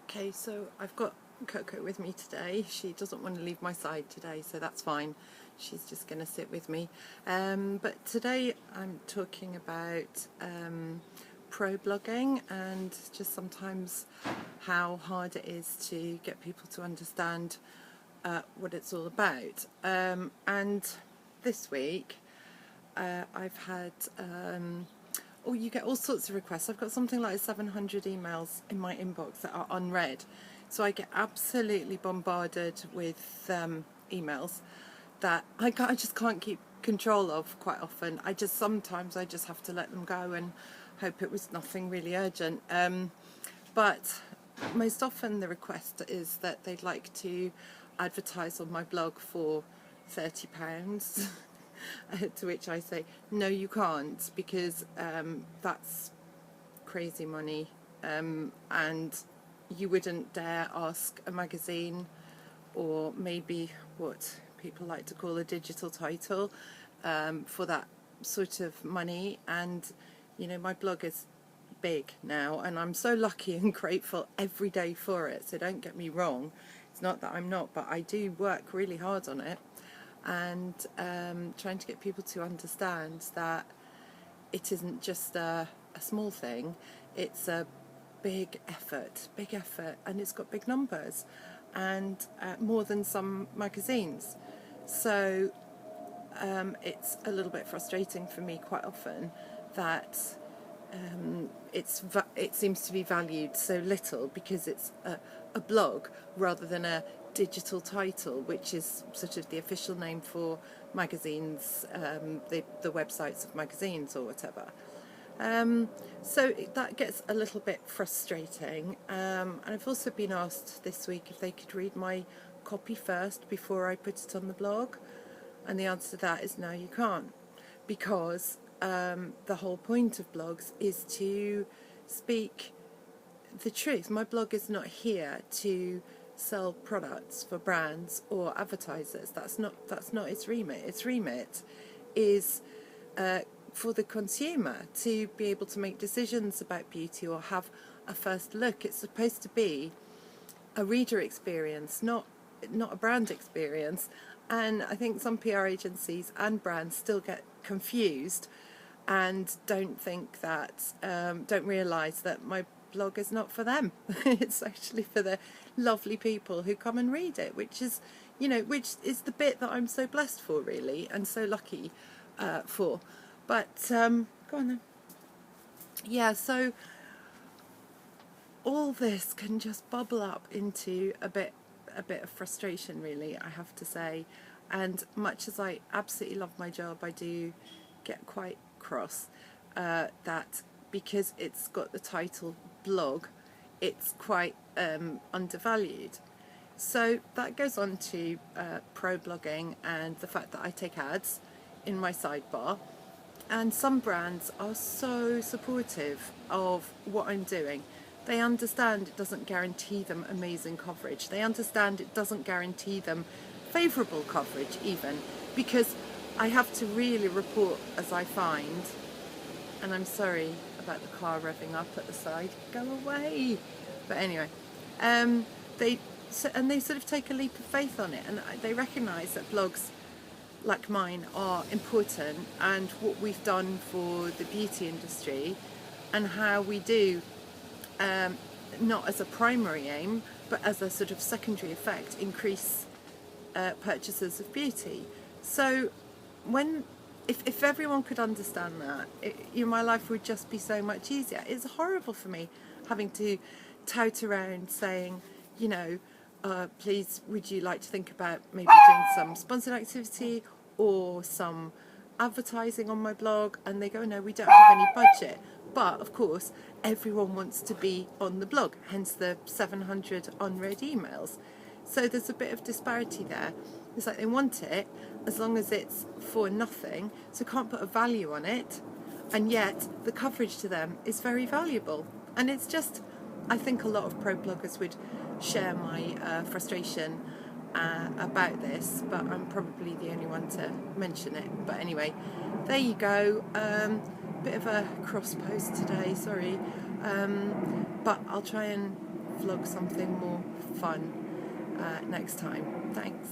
Okay, so I've got Coco with me today. She doesn't want to leave my side today, so that's fine. She's just going to sit with me. But today I'm talking about pro blogging and just sometimes how hard it is to get people to understand what it's all about. And this week I've had you get all sorts of requests. I've got something like 700 emails in my inbox that are unread, so I get absolutely bombarded with emails that I just can't keep control of quite often. Sometimes I just have to let them go and hope it was nothing really urgent. But most often the request is that they'd like to advertise on my blog for £30. To which I say, no, you can't, because that's crazy money, and you wouldn't dare ask a magazine, or maybe what people like to call a digital title, for that sort of money. And you know, my blog is big now, and I'm so lucky and grateful every day for it, so don't get me wrong, it's not that I'm not, but I do work really hard on it. And trying to get people to understand that it isn't just a small thing, it's a big effort, and it's got big numbers, and more than some magazines. So it's a little bit frustrating for me quite often that it seems to be valued so little, because it's a blog rather than a digital title, which is sort of the official name for magazines, the websites of magazines or whatever. So that gets a little bit frustrating. And I've also been asked this week if they could read my copy first before I put it on the blog. And the answer to that is no, you can't, because the whole point of blogs is to speak the truth. My blog is not here to sell products for brands or advertisers. That's not its remit. Its remit is for the consumer to be able to make decisions about beauty or have a first look. It's supposed to be a reader experience, not a brand experience. And I think some PR agencies and brands still get confused and don't think that, don't realise that my blog is not for them. It's actually for the lovely people who come and read it, which is the bit that I'm so blessed for, really, and so lucky for. But go on then. Yeah, so all this can just bubble up into a bit of frustration, really, I have to say. And much as I absolutely love my job, I do get quite cross that because it's got the title blog, it's quite undervalued. So that goes on to pro blogging and the fact that I take ads in my sidebar. And some brands are so supportive of what I'm doing. They understand it doesn't guarantee them amazing coverage. They understand it doesn't guarantee them favourable coverage even, because I have to really report as I find. And I'm sorry about the car revving up at the side. Go away! But anyway, they sort of take a leap of faith on it, and they recognise that blogs like mine are important, and what we've done for the beauty industry, and how we do, not as a primary aim, but as a sort of secondary effect, increase purchases of beauty. So if everyone could understand that, my life would just be so much easier. It's horrible for me having to tout around saying, please, would you like to think about maybe doing some sponsored activity or some advertising on my blog? And they go, no, we don't have any budget. But of course, everyone wants to be on the blog, hence the 700 unread emails. So there's a bit of disparity there. It's like they want it as long as it's for nothing, so can't put a value on it, and yet the coverage to them is very valuable. And it's just, I think a lot of pro bloggers would share my frustration about this, but I'm probably the only one to mention it. But anyway, there you go. Bit of a cross post today, sorry, but I'll try and vlog something more fun next time. Thanks.